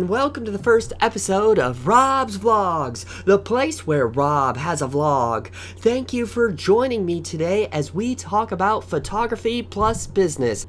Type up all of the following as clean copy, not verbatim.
Welcome to the first episode of Rob's Vlogs, the place where Rob has a vlog. Thank you for joining me today as we talk about photography plus business.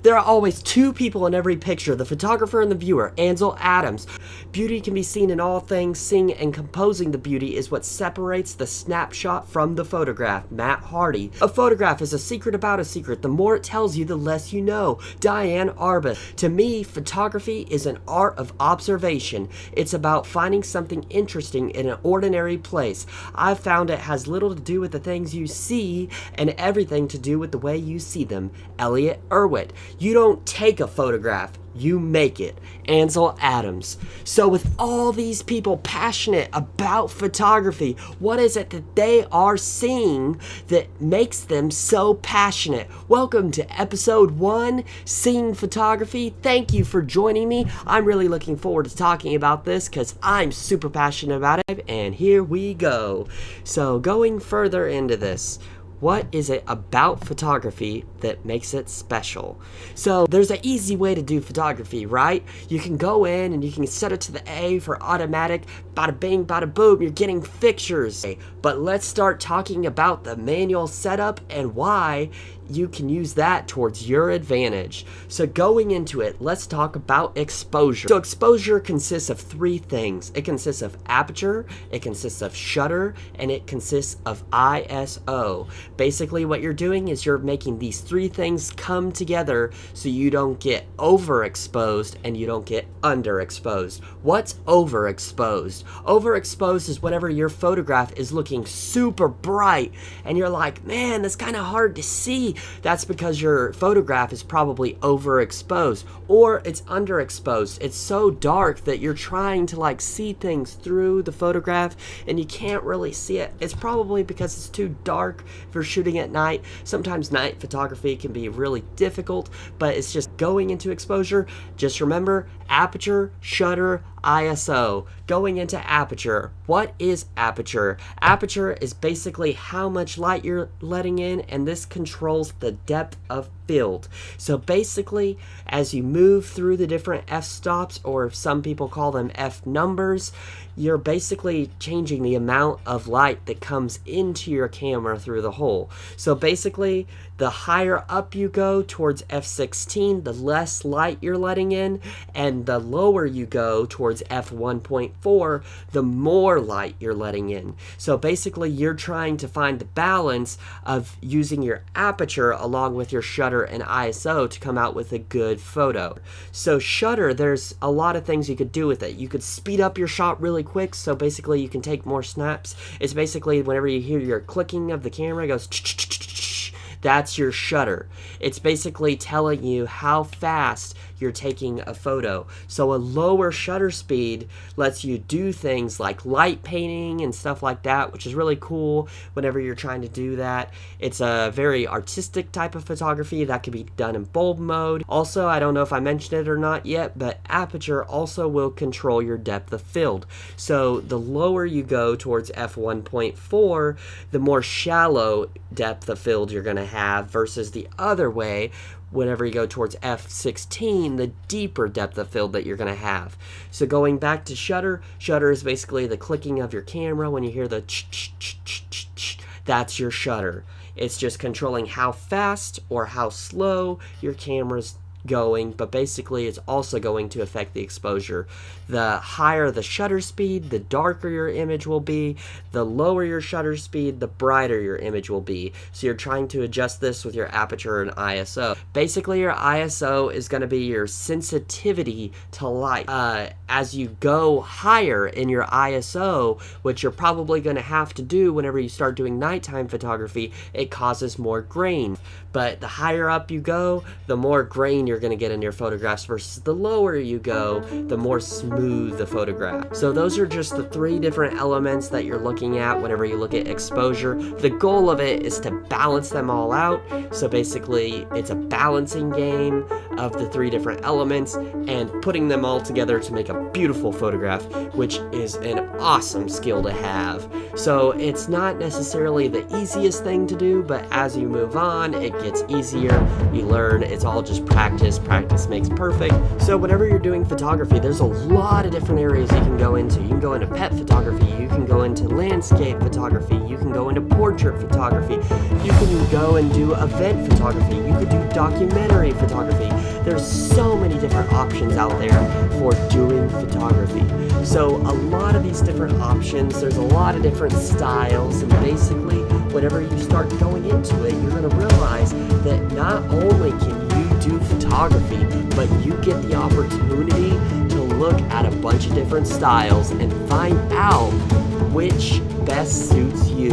There are always two people in every picture, the photographer and the viewer, Ansel Adams. Beauty can be seen in all things. Seeing and composing the beauty is what separates the snapshot from the photograph, Matt Hardy. A photograph is a secret about a secret. The more it tells you, the less you know, Diane Arbus. To me, photography is an art of observation. It's about finding something interesting in an ordinary place. I've found it has little to do with the things you see and everything to do with the way you see them. Elliot Erwitt. You don't take a photograph, you make it. Ansel Adams. So with all these people passionate about photography, what is it that they are seeing that makes them so passionate? Welcome to episode 1, Seeing Photography. Thank you for joining me. I'm really looking forward to talking about this because I'm super passionate about it, and here we go. So going further into this, what is it about photography that makes it special? So there's an easy way to do photography, right? You can go in and you can set it to the A for automatic, bada bing, bada boom, you're getting pictures. But let's start talking about the manual setup and why you can use that towards your advantage. So going into it, let's talk about exposure. So exposure consists of 3 things. It consists of aperture, it consists of shutter, and it consists of ISO. Basically what you're doing is you're making these 3 things come together so you don't get overexposed and you don't get underexposed. What's overexposed? Overexposed is whenever your photograph is looking super bright and you're like, man, that's kind of hard to see. That's because your photograph is probably overexposed, or it's underexposed. It's so dark that you're trying to see things through the photograph and you can't really see it. It's probably because it's too dark if you're shooting at night. Sometimes night photography can be really difficult, but it's just going into exposure. Just remember aperture, shutter, ISO. Going into aperture. What is aperture? Aperture is basically how much light you're letting in, and this controls the depth of field. So basically, as you move through the different f-stops, or some people call them f-numbers, you're basically changing the amount of light that comes into your camera through the hole. So basically, the higher up you go towards f16, the less light you're letting in, and the lower you go towards f1.4, the more light you're letting in. So basically, you're trying to find the balance of using your aperture along with your shutter and ISO to come out with a good photo. So shutter, there's a lot of things you could do with it. You could speed up your shot really quick, so basically you can take more snaps. It's basically whenever you hear your clicking of the camera, it goes that's your shutter. It's basically telling you how fast you're taking a photo. So a lower shutter speed lets you do things like light painting and stuff like that, which is really cool whenever you're trying to do that. It's a very artistic type of photography that can be done in bulb mode. Also, I don't know if I mentioned it or not yet, but Aperture also will control your depth of field. So the lower you go towards f1.4, the more shallow depth of field you're going to have, versus the other way, whenever you go towards f16, the deeper depth of field that you're going to have. So going back to shutter, shutter is basically the clicking of your camera. When you hear the ch-ch-ch-ch-ch, that's your shutter. It's just controlling how fast or how slow your camera's going, but basically it's also going to affect the exposure. The higher the shutter speed, the darker your image will be. The lower your shutter speed, the brighter your image will be. So you're trying to adjust this with your aperture and ISO. Basically, your ISO is going to be your sensitivity to light. As you go higher in your ISO, which you're probably going to have to do whenever you start doing nighttime photography, it causes more grain. But the higher up you go, the more grain you're going to get in your photographs, versus the lower you go, the more smooth the photograph. So those are just the three different elements that you're looking at whenever you look at exposure. The goal of it is to balance them all out. So basically, it's a balancing game of the three different elements and putting them all together to make a beautiful photograph, which is an awesome skill to have. So it's not necessarily the easiest thing to do, but as you move on, it gets easier. You learn. It's all just practice. Practice makes perfect. So whenever you're doing photography, there's a lot of different areas you can go into. You can go into pet photography, you can go into landscape photography, you can go into portrait photography, you can go and do event photography, you could do documentary photography. There's so many different options out there for doing photography. So a lot of these different options, there's a lot of different styles, and basically whenever you start going into it, you're going to realize that not only can you do photography, but you get the opportunity to look at a bunch of different styles and find out which best suits you.